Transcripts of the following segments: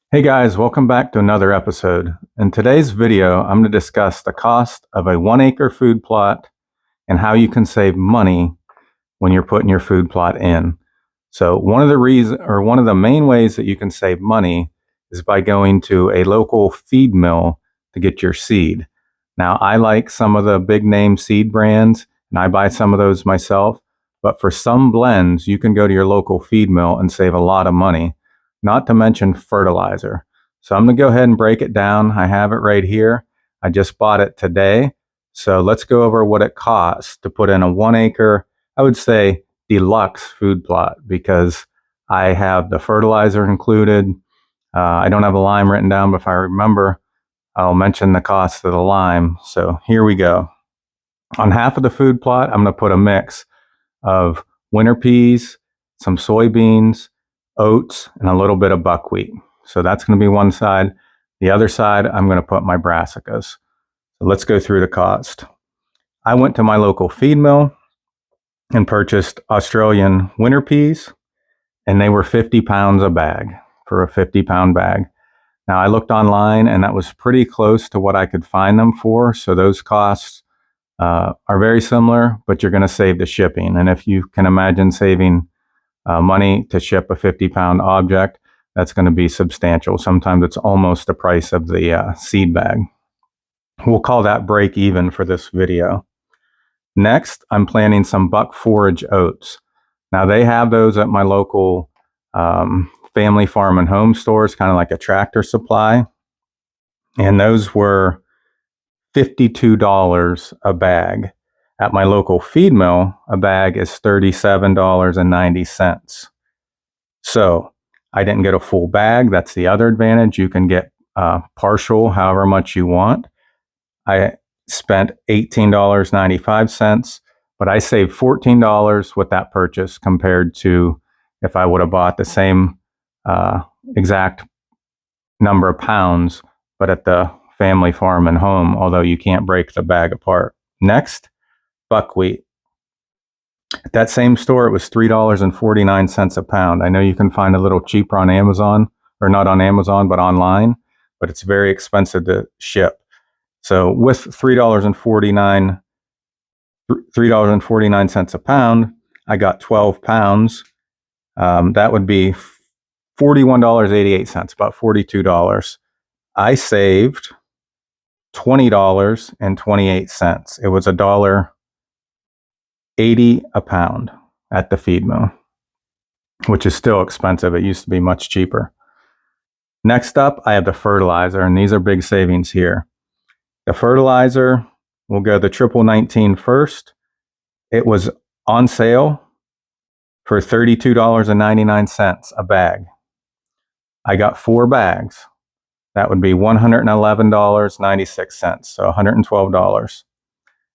Hey guys, welcome back to another episode. In today's video, I'm going to discuss the cost of a 1 acre food plot and how you can save money when you're putting your food plot in. So one of the main ways that you can save money is by going to a local feed mill to get your seed. Now, I like some of the big name seed brands and I buy some of those myself, but for some blends, you can go to your local feed mill and save a lot of money, not to mention fertilizer. So I'm going to go ahead and break it down. I have it right here. I just bought it today. So let's go over what it costs to put in a 1 acre, I would say deluxe food plot, because I have the fertilizer included. I don't have a lime written down, but if I remember, I'll mention the cost of the lime. So here we go. On half of the food plot, I'm going to put a mix of winter peas, some soybeans, oats, and a little bit of buckwheat. So that's going to be one side. The other side, I'm going to put my brassicas. So let's go through the cost. I went to my local feed mill and purchased Australian winter peas, and they were 50 pounds a bag for a 50-pound bag. Now, I looked online, and that was pretty close to what I could find them for. So those costs are very similar, but you're going to save the shipping. And if you can imagine saving money to ship a 50-pound object, that's going to be substantial. Sometimes it's almost the price of the seed bag. We'll call that break even for this video. Next, I'm planting some buck forage oats. Now, they have those at my local family farm and home stores, kind of like a Tractor Supply. And those were $52 a bag. At my local feed mill, a bag is $37.90. So I didn't get a full bag. That's the other advantage. You can get partial, however much you want. I spent $18.95, but I saved $14 with that purchase compared to if I would have bought the same exact number of pounds, but at the family farm and home, although you can't break the bag apart. Next, buckwheat. At that same store, it was $3.49 a pound. I know you can find a little cheaper on Amazon, or not on Amazon, but online, but it's very expensive to ship. So with $3.49 a pound, I got 12 pounds. That would be $41.88, about $42. I saved $20.28. It was $1.80 a pound at the feed mill, which is still expensive. It used to be much cheaper. Next up, I have the fertilizer, and these are big savings here. The fertilizer, we'll go the triple 19 first. It was on sale for $32.99 a bag. I got 4 bags. That would be $111.96, so $112.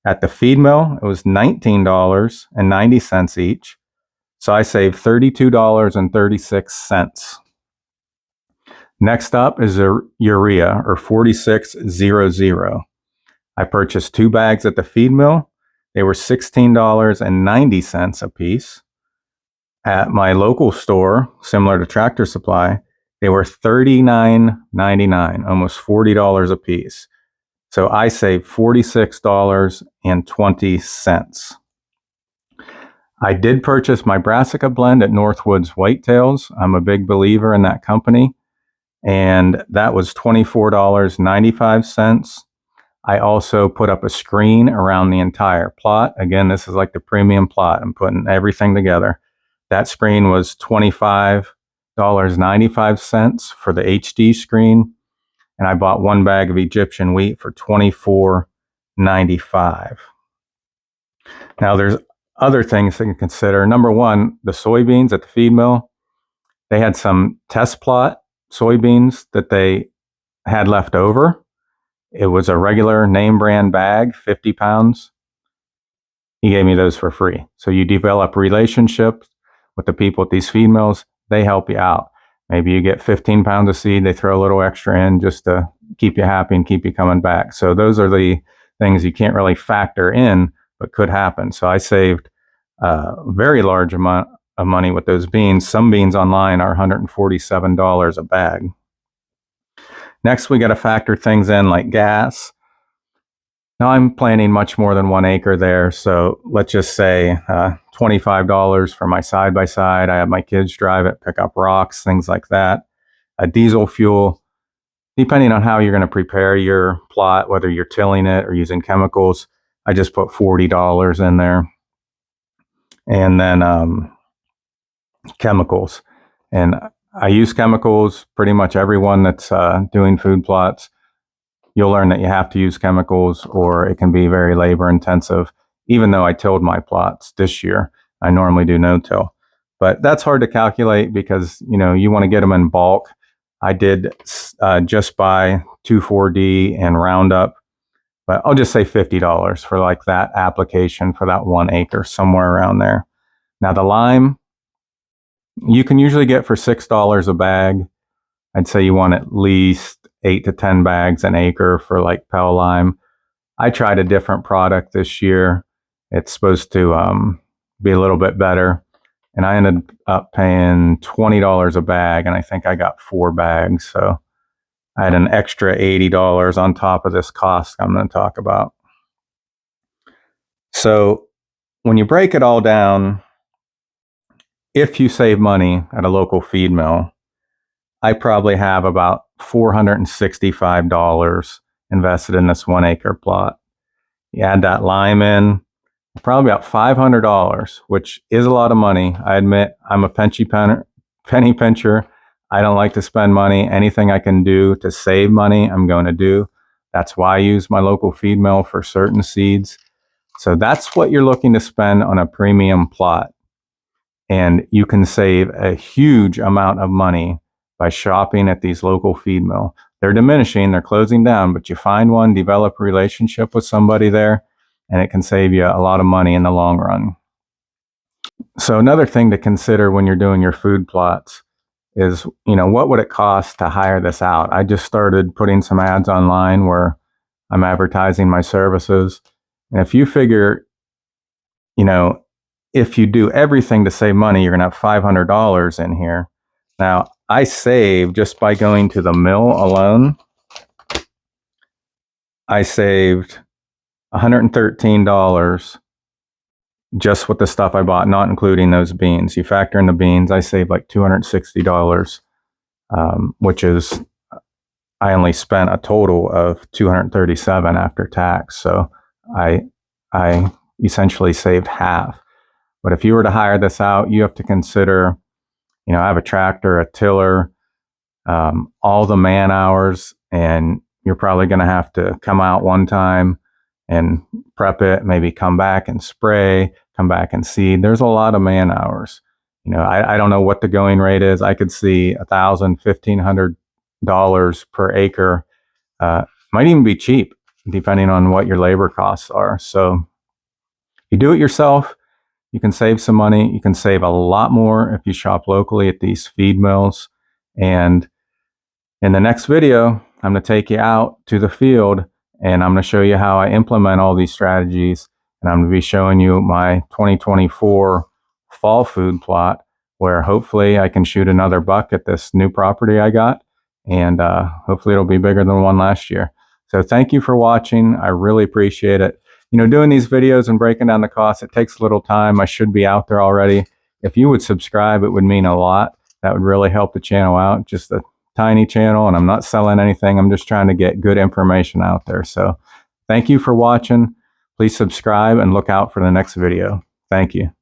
At the feed mill, it was $19.90 each, so I saved $32.36. Next up is a urea, or 4600. I purchased 2 bags at the feed mill. They were $16.90 a piece. At my local store, similar to Tractor Supply, they were $39.99, almost $40 a piece. So I saved $46.20. I did purchase my brassica blend at Northwoods Whitetails. I'm a big believer in that company, and that was $24.95. I also put up a screen around the entire plot. Again, this is like the premium plot. I'm putting everything together. That screen was $25.95 for the HD screen, and I bought 1 bag of Egyptian wheat for $24.95. Now, there's other things that you can consider. Number one, the soybeans at the feed mill. They had some test plot soybeans that they had left over. It was a regular name brand bag, 50 pounds. He gave me those for free. So you develop relationships with the people at these feed mills. They help you out. Maybe you get 15 pounds of seed. They throw a little extra in just to keep you happy and keep you coming back. So those are the things you can't really factor in, but could happen. So I saved a very large amount of money with those beans. Some beans online are $147 a bag. Next, we got to factor things in like gas. Now I'm planting much more than 1 acre there, so let's just say $25 for my side-by-side. I have my kids drive it, pick up rocks, things like that. Diesel fuel, depending on how you're going to prepare your plot, whether you're tilling it or using chemicals, I just put $40 in there. And then chemicals. And I use chemicals, pretty much everyone that's doing food plots. You'll learn that you have to use chemicals or it can be very labor intensive. Even though I tilled my plots this year, I normally do no-till. But that's hard to calculate because, you want to get them in bulk. I did just buy 2,4-D and Roundup, but I'll just say $50 for like that application for that 1 acre, somewhere around there. Now the lime, you can usually get for $6 a bag. I'd say you want at least 8 to 10 bags an acre for like Pell lime. I tried a different product this year. It's supposed to be a little bit better. And I ended up paying $20 a bag, and I think I got 4 bags. So I had an extra $80 on top of this cost I'm going to talk about. So when you break it all down, if you save money at a local feed mill, I probably have about $465 invested in this 1 acre plot. You add that lime in, probably about $500, which is a lot of money. I admit I'm a penny pincher. I don't like to spend money. Anything I can do to save money, I'm going to do. That's why I use my local feed mill for certain seeds. So that's what you're looking to spend on a premium plot. And you can save a huge amount of money by shopping at these local feed mill. They're diminishing, they're closing down, but you find one, develop a relationship with somebody there, and it can save you a lot of money in the long run. So another thing to consider when you're doing your food plots is, what would it cost to hire this out? I just started putting some ads online where I'm advertising my services. And if you figure, if you do everything to save money, you're going to have $500 in here. Now, I saved just by going to the mill alone. I saved $113 just with the stuff I bought, not including those beans. You factor in the beans, I saved like $260, which is, I only spent a total of $237 after tax. So I essentially saved half. But if you were to hire this out, you have to consider, I have a tractor, a tiller, all the man hours, and you're probably going to have to come out one time and prep it, maybe come back and spray, come back and seed. There's a lot of man hours. I don't know what the going rate is. I could see $1,000, $1,500 per acre. Might even be cheap, depending on what your labor costs are. So you do it yourself, you can save some money. You can save a lot more if you shop locally at these feed mills. And in the next video, I'm going to take you out to the field and I'm going to show you how I implement all these strategies. And I'm going to be showing you my 2024 fall food plot where hopefully I can shoot another buck at this new property I got. And hopefully it'll be bigger than one last year. So thank you for watching. I really appreciate it. Doing these videos and breaking down the costs, it takes a little time. I should be out there already. If you would subscribe, it would mean a lot. That would really help the channel out. Just a tiny channel, and I'm not selling anything. I'm just trying to get good information out there. So thank you for watching. Please subscribe and look out for the next video. Thank you.